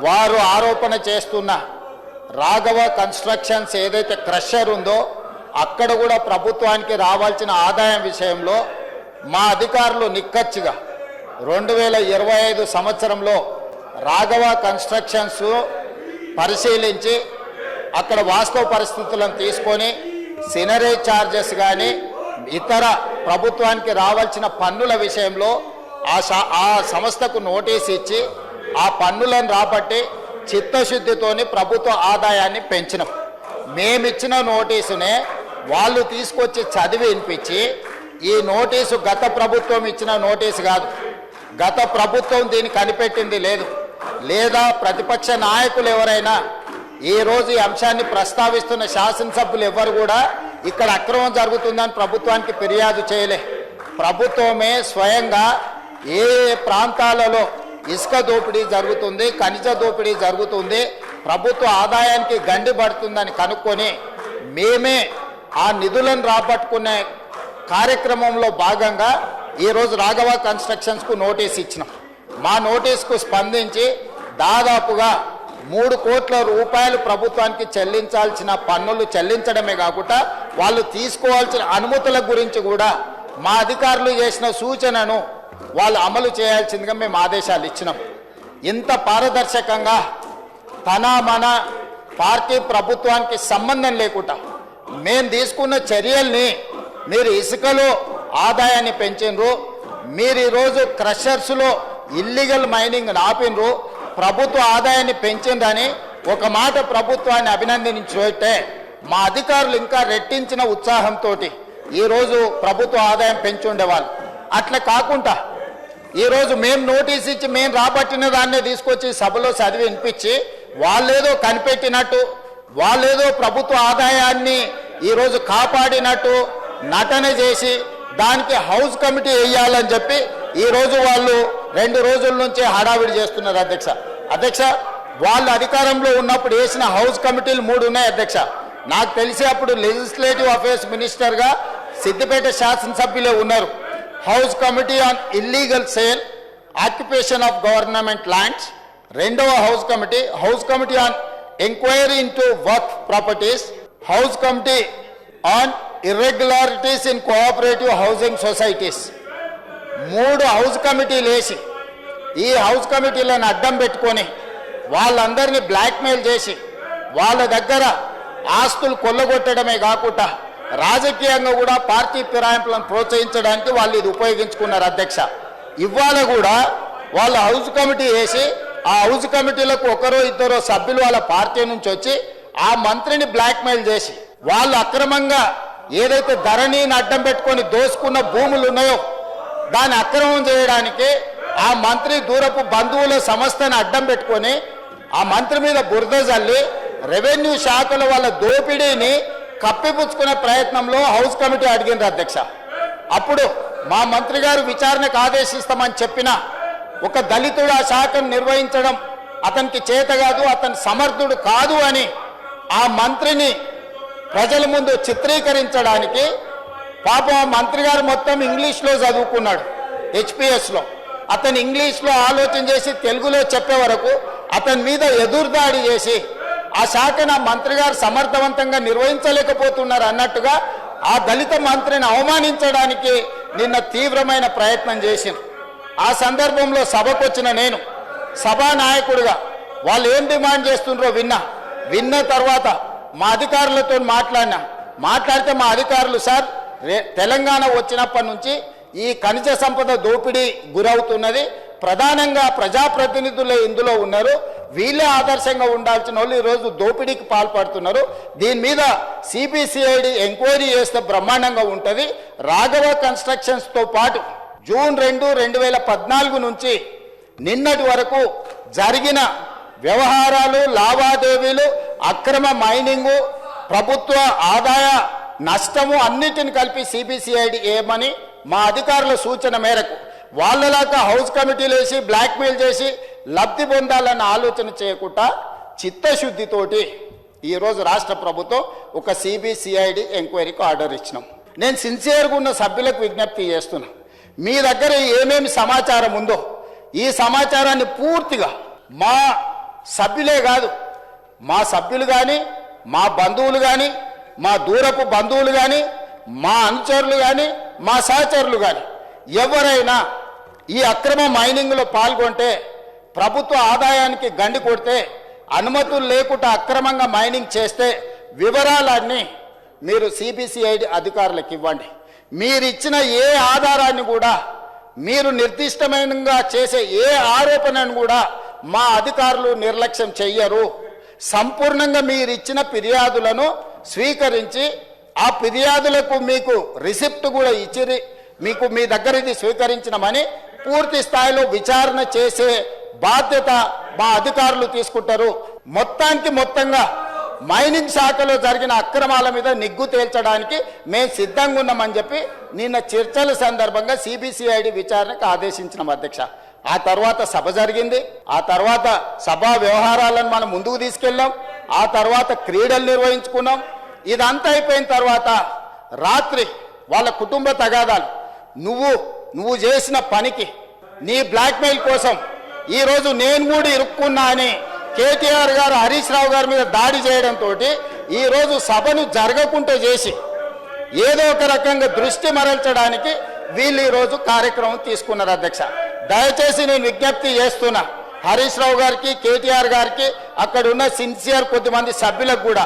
వారు ఆరోపణ చేస్తున్న రాఘవ కన్స్ట్రక్షన్స్ ఏదైతే క్రషర్ ఉందో అక్కడ కూడా ప్రభుత్వానికి రావాల్సిన ఆదాయం విషయంలో మా అధికారులు నిక్కచ్చిగా 2025 సంవత్సరంలో రాఘవ కన్స్ట్రక్షన్స్ పరిశీలించి అక్కడ వాస్తవ పరిస్థితులను తీసుకొని సినరేజ్ ఛార్జెస్ కానీ ఇతర ప్రభుత్వానికి రావాల్సిన పన్నుల విషయంలో ఆ సంస్థకు నోటీస్ ఇచ్చి ఆ పన్నులను రాబట్టి చిత్తశుద్ధితోని ప్రభుత్వ ఆదాయాన్ని పెంచినాం. మేమిచ్చిన నోటీసునే వాళ్ళు తీసుకొచ్చి చదివి వినిపించి ఈ నోటీసు గత ప్రభుత్వం ఇచ్చిన నోటీసు కాదు, గత ప్రభుత్వం దీన్ని కనిపెట్టింది లేదు, లేదా ప్రతిపక్ష నాయకులు ఎవరైనా ఈరోజు ఈ అంశాన్ని ప్రస్తావిస్తున్న శాసనసభ్యులు ఎవరు కూడా ఇక్కడ అక్రమం జరుగుతుందని ప్రభుత్వానికి ఫిర్యాదు చేయలే. ప్రభుత్వమే స్వయంగా ఏ ప్రాంతాలలో ఇసుక దోపిడీ జరుగుతుంది, ఖనిజ దోపిడీ జరుగుతుంది, ప్రభుత్వ ఆదాయానికి గండి పడుతుందని కనుక్కొని మేమే ఆ నిధులను రాబట్టుకునే కార్యక్రమంలో భాగంగా ఈరోజు రాఘవ కన్స్ట్రక్షన్స్కు నోటీస్ ఇచ్చినాం. మా నోటీస్కు స్పందించి దాదాపుగా 3 కోట్ల రూపాయలు ప్రభుత్వానికి చెల్లించాల్సిన పన్నులు చెల్లించడమే కాకుండా వాళ్ళు తీసుకోవాల్సిన అనుమతుల గురించి కూడా మా అధికారులు చేసిన సూచనను వాళ్ళు అమలు చేయాల్సిందిగా మేము ఆదేశాలు ఇచ్చినాం. ఇంత పారదర్శకంగా మన పార్టీ ప్రభుత్వానికి సంబంధం లేకుండా మేము తీసుకున్న చర్యల్ని మీరు ఇసుకలో ఆదాయాన్ని పెంచినరు, మీరు ఈరోజు క్రషర్స్లో ఇల్లీగల్ మైనింగ్ ఆపినరు, ప్రభుత్వ ఆదాయాన్ని పెంచిందని ఒక మాట ప్రభుత్వాన్ని అభినందించే మా అధికారులు ఇంకా రెట్టించిన ఉత్సాహంతో ఈరోజు ప్రభుత్వ ఆదాయం పెంచి ఉండేవాళ్ళు. అట్లా కాకుండా ఈరోజు మేము నోటీస్ ఇచ్చి మేము రాబట్టిన దాన్నే తీసుకొచ్చి సభలో చదివి వినిపించి వాళ్ళేదో కనిపెట్టినట్టు, వాళ్ళేదో ప్రభుత్వ ఆదాయాన్ని ఈరోజు కాపాడినట్టు నటన చేసి దానికి హౌస్ కమిటీ వేయాలని చెప్పి ఈరోజు వాళ్ళు 2 రోజుల నుంచి హడావిడి చేస్తున్నారు. అధ్యక్ష వాళ్ళు అధికారంలో ఉన్నప్పుడు వేసిన హౌస్ కమిటీలు 3 ఉన్నాయి అధ్యక్ష. నాకు తెలిసి అప్పుడు లెజిస్లేటివ్ అఫేర్స్ మినిస్టర్గా సిద్దిపేట శాసనసభ్యులే ఉన్నారు. House committee on illegal sale occupation of government lands, రెండవ house committee on enquiry into work properties, house committee on irregularities in cooperative housing societies. 3 house కమిటీలు వేసి ఈ హౌస్ కమిటీలను అడ్డం పెట్టుకొని వాళ్ళందరినీ బ్లాక్మెయిల్ చేసి వాళ్ళ దగ్గర ఆస్తులు కొల్లగొట్టడమే కాకుండా రాజకీయంగా కూడా పార్టీ ఫిరాయింపులను ప్రోత్సహించడానికి వాళ్ళు ఇది ఉపయోగించుకున్నారు అధ్యక్ష. ఇవాళ కూడా వాళ్ళు హౌస్ కమిటీ వేసి ఆ హౌస్ కమిటీలకు 1-2 సభ్యులు వాళ్ళ పార్టీ నుంచి వచ్చి ఆ మంత్రిని బ్లాక్మెయిల్ చేసి వాళ్ళు అక్రమంగా ఏదైతే ధరణిని అడ్డం పెట్టుకొని దోసుకున్న భూములు ఉన్నాయో దాన్ని అక్రమం చేయడానికి ఆ మంత్రి దూరపు బంధువుల సంస్థను అడ్డం పెట్టుకొని ఆ మంత్రి మీద బురద జల్లి రెవెన్యూ శాఖలో వాళ్ళ దోపిడీని కప్పిపుచ్చుకునే ప్రయత్నంలో హౌస్ కమిటీ అడిగింది అధ్యక్ష. అప్పుడు మా మంత్రి గారు విచారణకు ఆదేశిస్తామని చెప్పిన ఒక దళితుడు ఆ శాఖను నిర్వహించడం అతనికి చేత కాదు, అతని సమర్థుడు కాదు అని ఆ మంత్రిని ప్రజల ముందు చిత్రీకరించడానికి పాపం ఆ మంత్రి గారు మొత్తం ఇంగ్లీష్లో చదువుకున్నాడు హెచ్పిఎస్లో. అతను ఇంగ్లీష్లో ఆలోచన చేసి తెలుగులో చెప్పే వరకు అతని మీద ఎదురుదాడి చేసి ఆ శాఖను ఆ మంత్రి గారు సమర్థవంతంగా నిర్వహించలేకపోతున్నారు అన్నట్టుగా ఆ దళిత మంత్రిని అవమానించడానికి నిన్న తీవ్రమైన ప్రయత్నం చేసింది. ఆ సందర్భంలో సభకు వచ్చిన నేను సభానాయకుడిగా వాళ్ళు ఏం డిమాండ్ చేస్తుండ్రో విన్న తర్వాత మా అధికారులతో మాట్లాడితే మా అధికారులు సార్ తెలంగాణ వచ్చినప్పటి నుంచి ఈ ఖనిజ సంపద దోపిడీ గురవుతున్నది, ప్రధానంగా ప్రజాప్రతినిధులు ఇందులో ఉన్నారు, వీళ్ళే ఆదర్శంగా ఉండాల్సిన వాళ్ళు ఈరోజు దోపిడీకి పాల్పడుతున్నారు, దీని మీద సిబిసిఐడి ఎంక్వైరీ చేస్తే బ్రహ్మాండంగా ఉంటుంది. రాఘవ కన్స్ట్రక్షన్స్తో పాటు జూన్ 2, 2014 నుంచి నిన్నటి వరకు జరిగిన వ్యవహారాలు, లావాదేవీలు, అక్రమ మైనింగు, ప్రభుత్వ ఆదాయ నష్టము అన్నిటిని కలిపి సిబిసిఐడి ఏమని మా అధికారుల సూచన మేరకు వాళ్ళలాగా హౌస్ కమిటీలు వేసి బ్లాక్మెయిల్ చేసి లబ్ధి పొందాలన్న ఆలోచన చేయకుండా చిత్తశుద్ధితోటి ఈరోజు రాష్ట్ర ప్రభుత్వం ఒక సిబిసిఐడి ఎంక్వైరీకి ఆర్డర్ ఇచ్చినాం. నేను సిన్సియర్గా ఉన్న సభ్యులకు విజ్ఞప్తి చేస్తున్నా, మీ దగ్గర ఏమేమి సమాచారం ఉందో ఈ సమాచారాన్ని పూర్తిగా మా సభ్యులే కాదు, మా సభ్యులు కానీ, మా బంధువులు కానీ, మా దూరపు బంధువులు కానీ, మా అనుచరులు కానీ, మా సహచరులు కానీ ఎవరైనా ఈ అక్రమ మైనింగ్లో పాల్గొంటే, ప్రభుత్వ ఆదాయానికి గండి కొడితే, అనుమతులు లేకుండా అక్రమంగా మైనింగ్ చేస్తే వివరాలన్నీ మీరు సిబిసిఐడి అధికారులకు ఇవ్వండి. మీరు ఇచ్చిన ఏ ఆధారాన్ని కూడా, మీరు నిర్దిష్టమైనగా చేసే ఏ ఆరోపణను కూడా మా అధికారులు నిర్లక్ష్యం చెయ్యరు. సంపూర్ణంగా మీరు ఇచ్చిన ఫిర్యాదులను స్వీకరించి ఆ ఫిర్యాదులకు మీకు రిసిప్ట్ కూడా ఇచ్చి మీకు మీ దగ్గర ఇది స్వీకరించినమని పూర్తి స్థాయిలో విచారణ చేసే బాధ్యత మా అధికారులు తీసుకుంటారు. మొత్తంగా మైనింగ్ శాఖలో జరిగిన అక్రమాల మీద నిగ్గు తేల్చడానికి మేము సిద్ధంగా ఉన్నామని చెప్పి నిన్న చర్చల సందర్భంగా సిబిసిఐడి విచారణకు ఆదేశించినాం అధ్యక్ష. ఆ తర్వాత సభ జరిగింది. ఆ తర్వాత సభా వ్యవహారాలను మనం ముందుకు తీసుకెళ్ళాం. ఆ తర్వాత క్రీడలు నిర్వహించుకున్నాం. ఇదంతా అయిపోయిన తర్వాత రాత్రి వాళ్ళ కుటుంబ తగాదాలు, నువ్వు చేసిన పనికి నీ బ్లాక్మెయిల్ కోసం ఈరోజు నేను కూడా ఇరుక్కున్నా అని కేటీఆర్ గారు హరీష్ రావు గారి మీద దాడి చేయడంతో ఈరోజు సభను జరగకుండా చేసి ఏదో ఒక రకంగా దృష్టి మరల్చడానికి వీళ్ళు ఈరోజు కార్యక్రమం తీసుకున్నారు అధ్యక్ష. దయచేసి నేను విజ్ఞప్తి చేస్తున్నా హరీష్ రావు గారికి, కేటీఆర్ గారికి, అక్కడ ఉన్న సిన్సియర్ కొద్దిమంది సభ్యులకు కూడా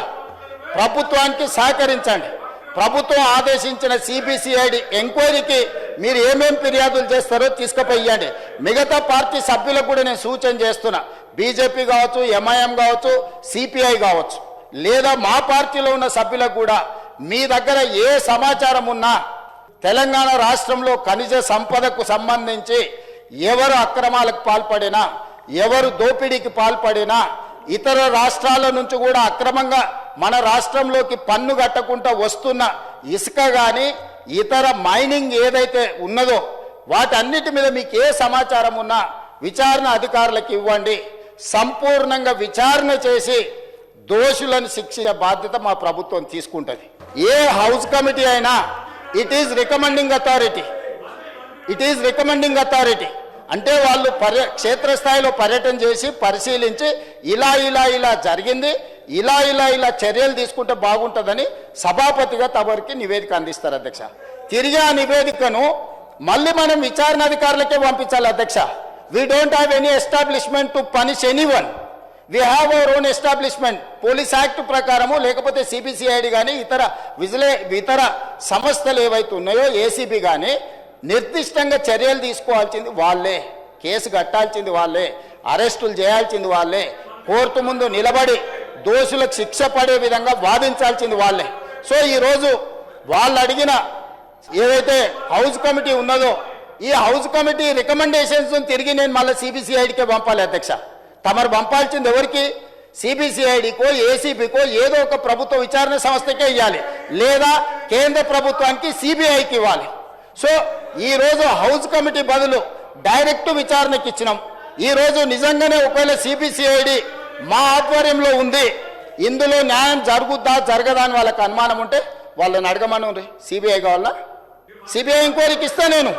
ప్రభుత్వానికి సహకరించండి. ప్రభుత్వం ఆదేశించిన సిబిసిఐడి ఎంక్వైరీకి మీరు ఏమేం ఫిర్యాదులు చేస్తారో తీసుకుపోయండి. మిగతా పార్టీ సభ్యులకు కూడా నేను సూచన చేస్తున్నా, బీజేపీ కావచ్చు, ఎంఐఎం కావచ్చు, సిపిఐ కావచ్చు, లేదా మా పార్టీలో ఉన్న సభ్యులకు కూడా మీ దగ్గర ఏ సమాచారం ఉన్నా తెలంగాణ రాష్ట్రంలో ఖనిజ సంపదకు సంబంధించి ఎవరు అక్రమాలకు పాల్పడినా, ఎవరు దోపిడీకి పాల్పడినా, ఇతర రాష్ట్రాల నుంచి కూడా అక్రమంగా మన రాష్ట్రంలోకి పన్ను కట్టకుండా వస్తున్న ఇసుక కానీ ఇతర మైనింగ్ ఏదైతే ఉన్నదో వాటన్నిటి మీద మీకు ఏ సమాచారం ఉన్నా విచారణ అధికారులకు ఇవ్వండి. సంపూర్ణంగా విచారణ చేసి దోషులను శిక్షించే బాధ్యత మా ప్రభుత్వం తీసుకుంటుంది. ఏ హౌస్ కమిటీ అయినా ఇట్ ఈజ్ రికమెండింగ్ అథారిటీ అంటే వాళ్ళు క్షేత్రస్థాయిలో పర్యటన చేసి పరిశీలించి ఇలా జరిగింది, ఇలా చర్యలు తీసుకుంటే బాగుంటుందని సభాపతిగా తమరికి నివేదిక అందిస్తారు అధ్యక్ష. తిరిగి ఆ నివేదికను మళ్ళీ మనం విచారణ అధికారులకే పంపించాలి అధ్యక్ష. We don't have any establishment to punish anyone. We have our own establishment. Police act ప్రకారము, లేకపోతే సిబిసిఐడి కానీ ఇతర సంస్థలు ఏవైతే ఉన్నాయో ఏసీబీ కానీ నిర్దిష్టంగా చర్యలు తీసుకోవాల్సింది వాళ్ళే, కేసు కట్టాల్సింది వాళ్ళే, అరెస్టులు చేయాల్సింది వాళ్ళే, కోర్టు ముందు నిలబడి దోషులకు శిక్ష పడే విధంగా వాదించాల్సింది వాళ్ళే. సో ఈరోజు వాళ్ళు అడిగిన ఏదైతే హౌస్ కమిటీ ఉన్నదో ఈ హౌస్ కమిటీ రికమెండేషన్స్ తిరిగి నేను మళ్ళీ సిబిసిఐడికే పంపాలి అధ్యక్ష. తమరు పంపాల్సింది ఎవరికి? సిబిసిఐడికో, ఏసీబీకో, ఏదో ఒక ప్రభుత్వ విచారణ సంస్థకే ఇవ్వాలి, లేదా కేంద్ర ప్రభుత్వానికి సిబిఐకి ఇవ్వాలి. సో ఈరోజు హౌస్ కమిటీ బదులు డైరెక్ట్ విచారణకి ఇచ్చినాం. ఈరోజు నిజంగానే ఒకవేళ సిబిసిఐడి మా ఆధ్వర్యంలో ఉంది, ఇందులో న్యాయం జరుగుద్దా జరగదా అని వాళ్ళకి అనుమానం ఉంటే వాళ్ళని అడగమని. సిబిఐ కావాలా? సిబిఐ ఎంక్వైరీకి ఇస్తా నేను.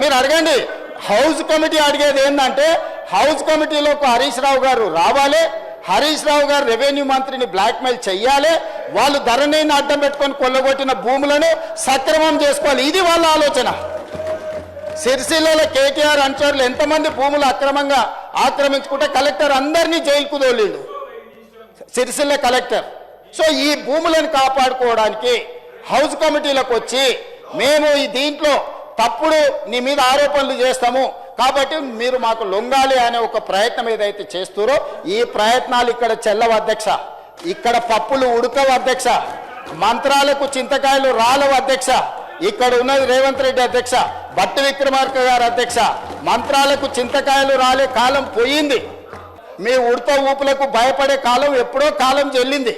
మీరు అడగండి. హౌస్ కమిటీ అడిగేది ఏంటంటే హౌస్ కమిటీలోకి హరీష్ రావు గారు రావాలి, హరీష్ రావు గారు రెవెన్యూ మంత్రిని బ్లాక్మెయిల్ చెయ్యాలి, వాళ్ళు ధరణిని అడ్డం పెట్టుకొని కొల్లగొట్టిన భూములను సక్రమం చేసుకోవాలి. ఇది వాళ్ళ ఆలోచన. సిరిసిల్లలో కేటీఆర్ అనుచరులు ఎంతమంది భూములు అక్రమంగా ఆక్రమించుకుంటే కలెక్టర్ అందరినీ జైలుకు తోలిండు, సిరిసిల్ల కలెక్టర్. సో ఈ భూములను కాపాడుకోవడానికి హౌస్ కమిటీలకు వచ్చి మేము ఈ దీంట్లో తప్పుడు నీ మీద ఆరోపణలు చేస్తాము కాబట్టి మీరు మాకు లొంగాలి అనే ఒక ప్రయత్నం ఏదైతే చేస్తారో ఈ ప్రయత్నాలు ఇక్కడ చెల్లవు అధ్యక్ష. ఇక్కడ పప్పులు ఉడకవు అధ్యక్ష, మంత్రాలకు చింతకాయలు రాలవు అధ్యక్ష. ఇక్కడ ఉన్నది రేవంత్ రెడ్డి అధ్యక్ష, భట్టి విక్రమార్క గారు అధ్యక్ష. మంత్రాలకు చింతకాయలు రాలే కాలం పోయింది. మీ ఉడత ఊపులకు భయపడే కాలం ఎప్పుడో కాలం చెల్లింది.